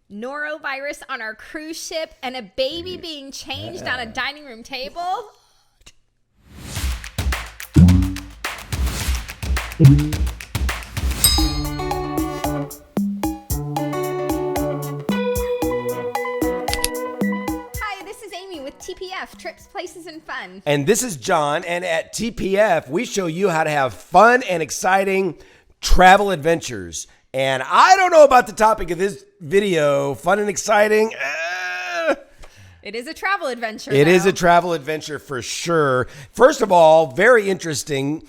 Norovirus on our cruise ship and a baby being changed on a dining room table. Hi, this is Amy with TPF, Trips, Places, and Fun. And this is John, and at TPF, we show you how to have fun and exciting travel adventures. And I don't know about the topic of this video, fun and exciting. It is a travel adventure. It is a travel adventure for sure. First of all, very interesting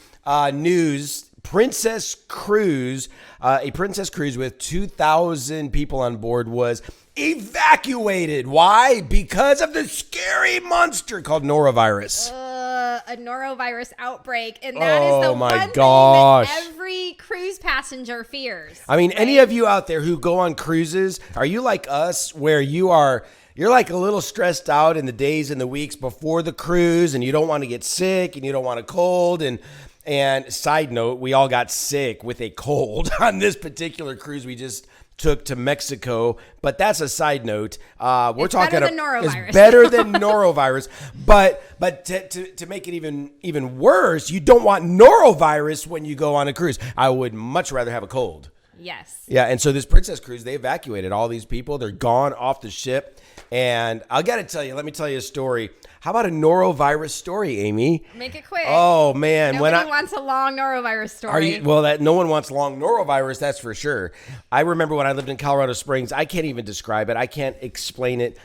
news. Princess Cruise, a Princess Cruise with 2,000 people on board was evacuated. Why? Because of the scary monster called Norovirus. A norovirus outbreak, and that is the one thing that every cruise passenger fears. I mean, any of you out there who go on cruises, are you like us where you're like a little stressed out in the days and the weeks before the cruise, and you don't want to get sick and you don't want a cold? And side note, we all got sick with a cold on this particular cruise we just took to Mexico, but that's a side note. We're talking better than norovirus. It's better than norovirus, but to make it even worse, you don't want norovirus when you go on a cruise. I would much rather have a cold. Yes. Yeah, and so this Princess Cruise, they evacuated all these people. They're gone off the ship. And I got to tell you, let me tell you a story. How about a norovirus story, Amy? Make it quick. Oh, man. Nobody wants a long norovirus story. No one wants long norovirus, that's for sure. I remember when I lived in Colorado Springs, I can't even describe it. I can't explain it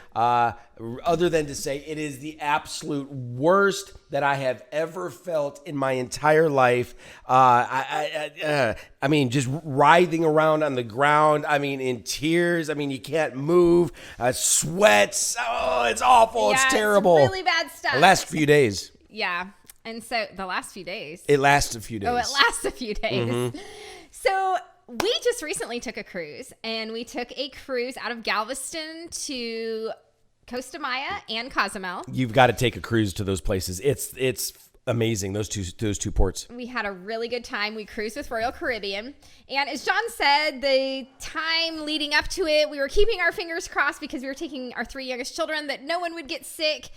other than to say it is the absolute worst that I have ever felt in my entire life. I mean, just writhing around on the ground. I mean, in tears. I mean, you can't move. Sweats. Oh, it's awful. Yeah, it's terrible. It's really bad stuff. The last few days. Yeah. And so the last few days. It lasts a few days. Oh, it lasts a few days. Mm-hmm. So we just recently took a cruise, and we took a cruise out of Galveston to Costa Maya and Cozumel. You've got to take a cruise to those places. It's amazing, those two ports. We had a really good time. We cruised with Royal Caribbean. And as John said, the time leading up to it, we were keeping our fingers crossed because we were taking our 3 youngest children that no one would get sick.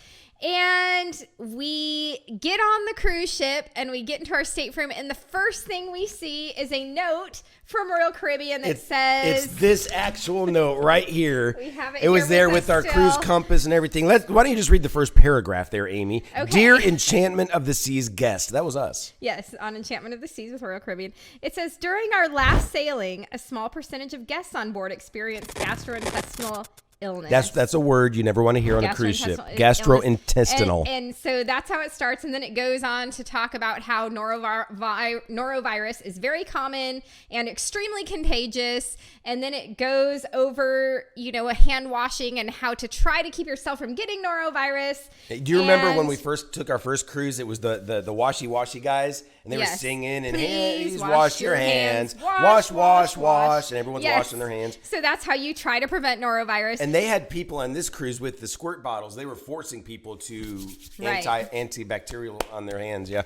And we get on the cruise ship and we get into our stateroom, and the first thing we see is a note from Royal Caribbean that says... It's this actual note right here. We have it was there with our cruise compass and everything. Why don't you just read the first paragraph there, Amy? Okay. Dear Enchantment of the Seas guest. That was us. Yes, on Enchantment of the Seas with Royal Caribbean. It says, during our last sailing, a small percentage of guests on board experienced gastrointestinal illness. That's a word you never want to hear on a cruise ship. Gastrointestinal. And so that's how it starts. And then it goes on to talk about how norovirus is very common and extremely contagious. And then it goes over, a hand washing and how to try to keep yourself from getting norovirus. Do you remember when we first took our first cruise? It was the washy guys, and they were singing, and please wash your hands. Wash. And everyone's washing their hands. So that's how you try to prevent norovirus. And they had people on this cruise with the squirt bottles. They were forcing people to antibacterial on their hands. Yeah.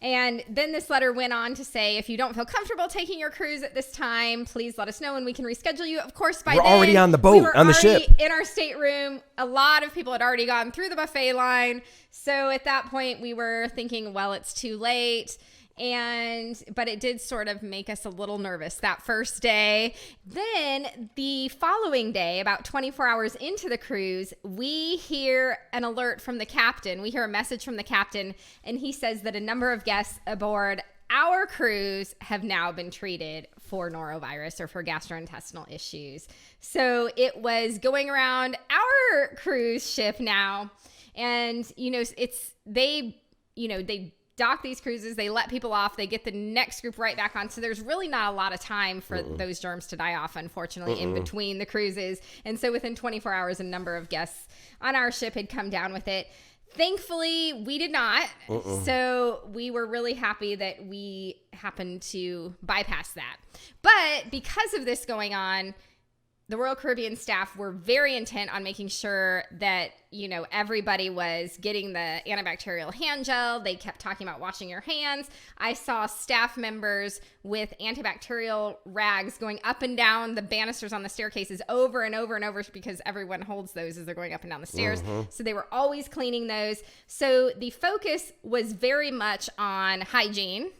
And then this letter went on to say, if you don't feel comfortable taking your cruise at this time, please let us know and we can reschedule you. Of course, by then, we're already on the boat, on the ship. In our stateroom. A lot of people had already gone through the buffet line. So at that point, we were thinking, well, it's too late. But it did sort of make us a little nervous that first day. Then the following day, about 24 hours into the cruise, we hear an alert from the captain. We hear a message from the captain, and he says that a number of guests aboard our cruise have now been treated for norovirus or for gastrointestinal issues. So it was going around our cruise ship now, and they dock these cruises, they let people off, they get the next group right back on. So there's really not a lot of time for those germs to die off, unfortunately, in between the cruises. And so within 24 hours, a number of guests on our ship had come down with it. Thankfully, we did not. So we were really happy that we happened to bypass that. But because of this going on, the Royal Caribbean staff were very intent on making sure that, everybody was getting the antibacterial hand gel. They kept talking about washing your hands. I saw staff members with antibacterial rags going up and down the banisters on the staircases over and over and over, because everyone holds those as they're going up and down the stairs. So they were always cleaning those. So the focus was very much on hygiene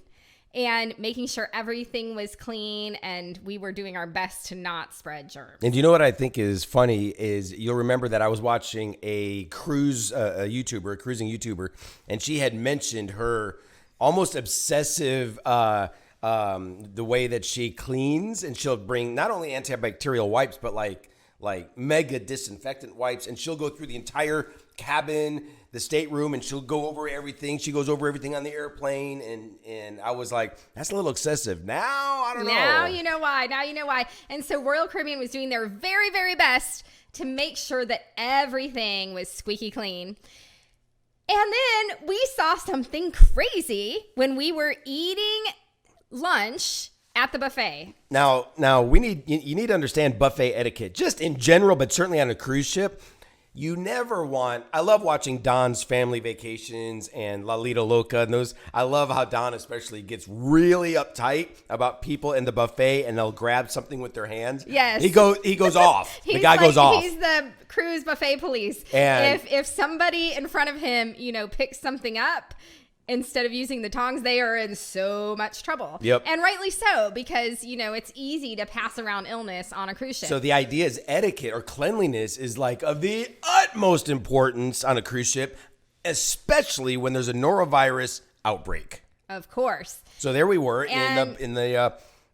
and making sure everything was clean, and we were doing our best to not spread germs. And you know what I think is funny is you'll remember that I was watching a cruising YouTuber, and she had mentioned her almost obsessive the way that she cleans, and she'll bring not only antibacterial wipes, but like mega disinfectant wipes, and she'll go through the entire cabin, the stateroom, and she'll go over everything. She goes over everything on the airplane, and I was like, that's a little excessive. Now I don't know. Now you know why. And so Royal Caribbean was doing their very, very best to make sure that everything was squeaky clean. And then we saw something crazy when we were eating lunch at the buffet. Now you need to understand buffet etiquette, just in general, but certainly on a cruise ship. You never want, I love watching Don's Family Vacations and La Lita Loca and those. I love how Don especially gets really uptight about people in the buffet, and they'll grab something with their hands. Yes. He goes off. The guy goes off. He's the cruise buffet police. And if somebody in front of him, picks something up, instead of using the tongs, they are in so much trouble. Yep. And rightly so, because, it's easy to pass around illness on a cruise ship. So the idea is etiquette or cleanliness is like of the utmost importance on a cruise ship, especially when there's a norovirus outbreak. Of course. So there we were in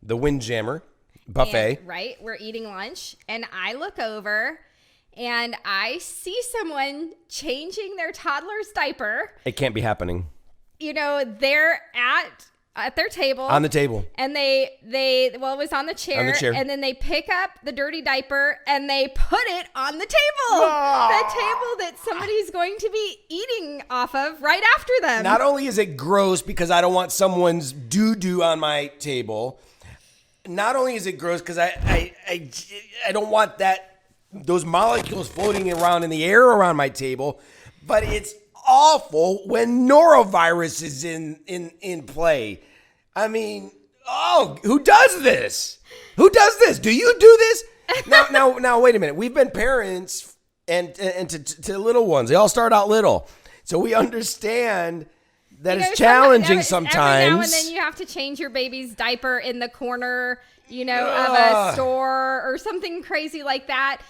the Windjammer buffet. And, right. We're eating lunch, and I look over and I see someone changing their toddler's diaper. It can't be happening. They're at their table. On the table. And it was on the chair. On the chair. And then they pick up the dirty diaper and they put it on the table. The table that somebody's going to be eating off of right after them. Not only is it gross because I don't want someone's doo-doo on my table, not only is it gross because I don't want those molecules floating around in the air around my table, but it's awful when norovirus is in play. I mean, who does this? Who does this? Do you do this? Now, wait a minute. We've been parents and to little ones. They all start out little, so we understand that it's challenging sometimes. Every now and then you have to change your baby's diaper in the corner, of a store or something crazy like that.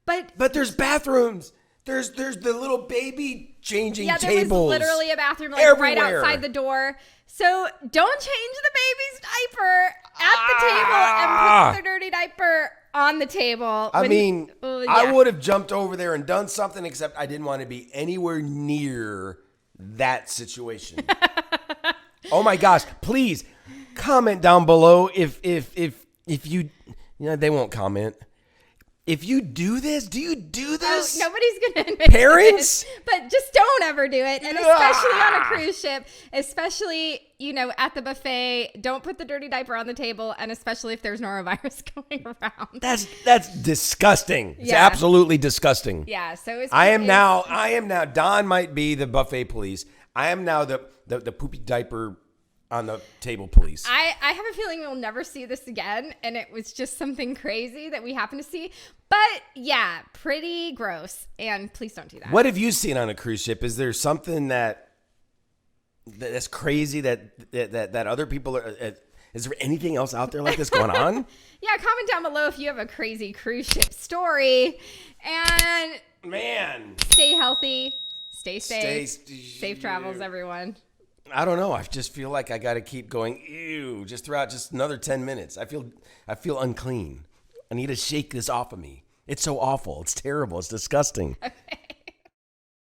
But there's bathrooms. There's the little baby changing tables. Yeah, there was literally a bathroom right outside the door. So don't change the baby's diaper at the table and put the dirty diaper on the table. I would have jumped over there and done something, except I didn't want to be anywhere near that situation. Oh my gosh! Please comment down below if you they won't comment. If you do this, do you do this? Nobody's going to admit Parents? it. But just don't ever do it. And especially on a cruise ship, especially, at the buffet, don't put the dirty diaper on the table. And especially if there's norovirus going around. That's disgusting. It's absolutely disgusting. Yeah. So I am now, Don might be the buffet police. I am now the poopy diaper on the table police. I have a feeling we'll never see this again, and it was just something crazy that we happened to see. But yeah, pretty gross, and please don't do that. What have you seen on a cruise ship? Is there something that's crazy that other people are? Is there anything else out there like this going on? Yeah, comment down below if you have a crazy cruise ship story. And stay healthy, stay safe, safe travels, everyone. I don't know. I just feel like I got to keep going. Ew! Just throughout just another 10 minutes. I feel unclean. I need to shake this off of me. It's so awful. It's terrible. It's disgusting.